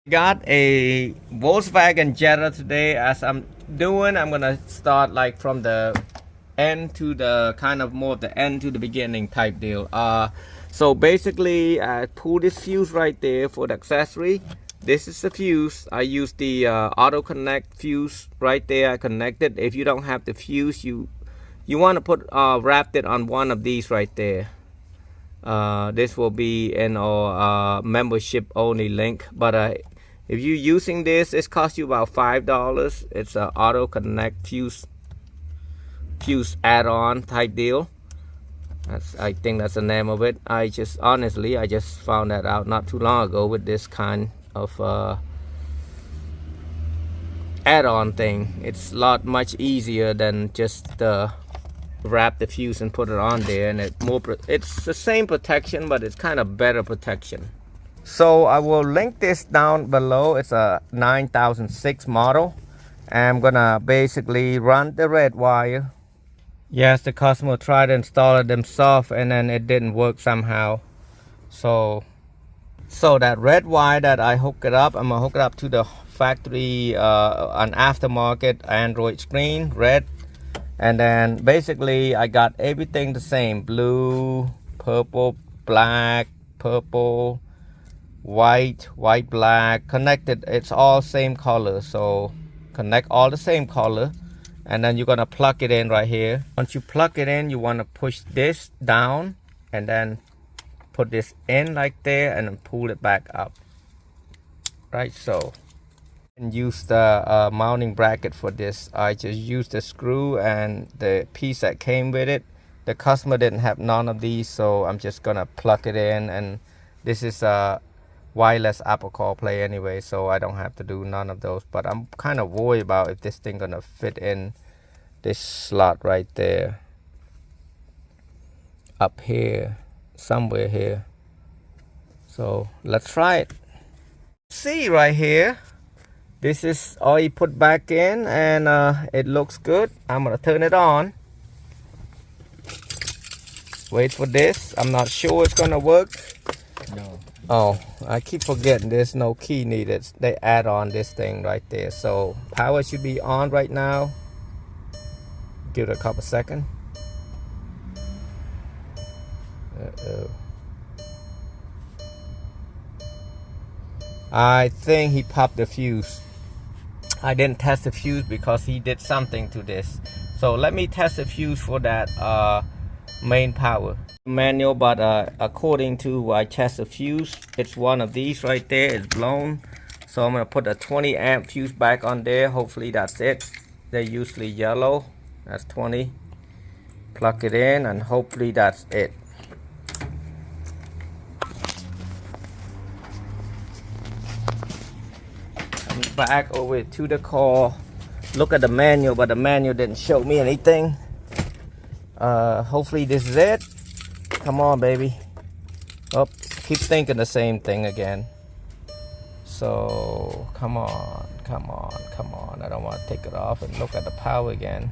Got a Volkswagen Jetta today. As I'm doing, I'm gonna start like from the end to the kind of more the end to the beginning type deal. So basically I pull this fuse right there for the accessory. This is the fuse. I use the auto connect fuse right there. I connected. If you don't have the fuse, you want to put wrap it on one of these right there. This will be in our membership only link, but if you're using this, it costs you about $5. It's an auto connect fuse add-on type deal. I think that's the name of it. I just found that out not too long ago with this kind of add-on thing. It's a lot much easier than just wrap the fuse and put it on there, and it's the same protection, but it's kind of better protection. So I will link this down below. It's a 9006 model. I'm gonna basically run the red wire. Yes, the customer tried to install it themselves and then it didn't work somehow. So that red wire that I hook it up, I'm gonna hook it up to the factory an aftermarket Android screen, red. And then basically I got everything the same: blue, purple, black, purple, white, black, connected. It's all same color, so connect all the same color. And then you're gonna plug it in right here. Once you plug it in, you want to push this down and then put this in like there and then pull it back up, right? So, and use the mounting bracket for this. I just used the screw and the piece that came with it. The customer didn't have none of these, so I'm just gonna plug it in. And this is a wireless Apple CarPlay anyway, so I don't have to do none of those. But I'm kind of worried about if this thing gonna fit in this slot right there, up here, somewhere here. So let's try it. See right here, this is all you put back in, and it looks good. I'm gonna turn it on. Wait for this. I'm not sure it's gonna work. No. Oh, I keep forgetting there's no key needed. They add on this thing right there. So power should be on right now. Give it a couple seconds. I think he popped the fuse. I didn't test the fuse because he did something to this. So let me test the fuse for that main power manual. But according to I test the fuse, it's one of these right there. It's blown. So I'm gonna put a 20 amp fuse back on there. Hopefully that's it. They're usually yellow. That's 20. Plug it in and hopefully that's it. Come back over to the car. Look at the manual, but the manual didn't show me anything. Hopefully this is it. Come on, baby. Oh, keep thinking the same thing again. So come on. I don't want to take it off and look at the power again.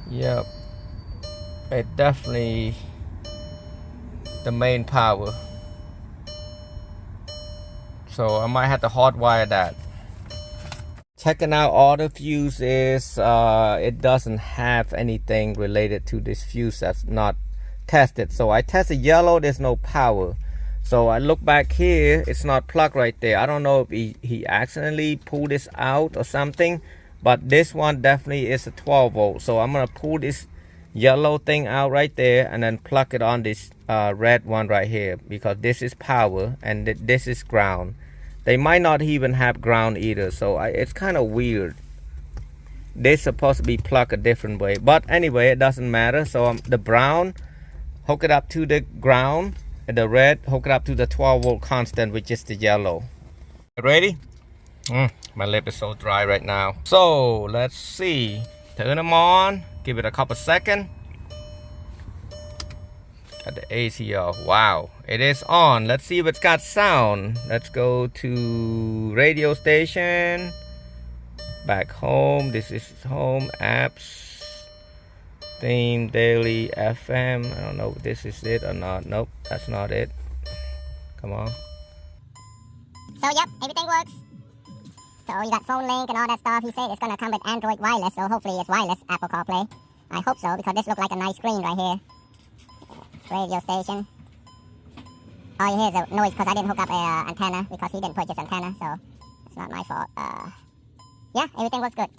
Yep, it definitely the main power. So I might have to hotwire that. Checking out all the fuses, it doesn't have anything related to this fuse that's not tested. So I tested yellow, there's no power. So I look back here, it's not plugged right there. I don't know if he accidentally pulled this out or something, but this one definitely is a 12 volt. So I'm gonna pull this yellow thing out right there and then plug it on this red one right here, because this is power and this is ground. They might not even have ground either, so it's kind of weird. They're supposed to be plugged a different way, but anyway, it doesn't matter. So the brown, hook it up to the ground, and the red, hook it up to the 12 volt constant, which is the yellow. Ready? My lip is so dry right now. So let's see. Turn them on. Give it a couple seconds. Got the AC off. Wow, it is on. Let's see if it's got sound. Let's go to radio station. Back home. This is home. Apps. Theme, daily, FM. I don't know if this is it or not. Nope, that's not it. Come on. So yep, everything works. So you got phone link and all that stuff. He said it's gonna come with Android wireless, so hopefully it's wireless Apple CarPlay. I hope so, because this looks like a nice screen right here. Radio station. All you hear is a noise because I didn't hook up a antenna, because he didn't purchase antenna, so it's not my fault. Yeah, everything works good.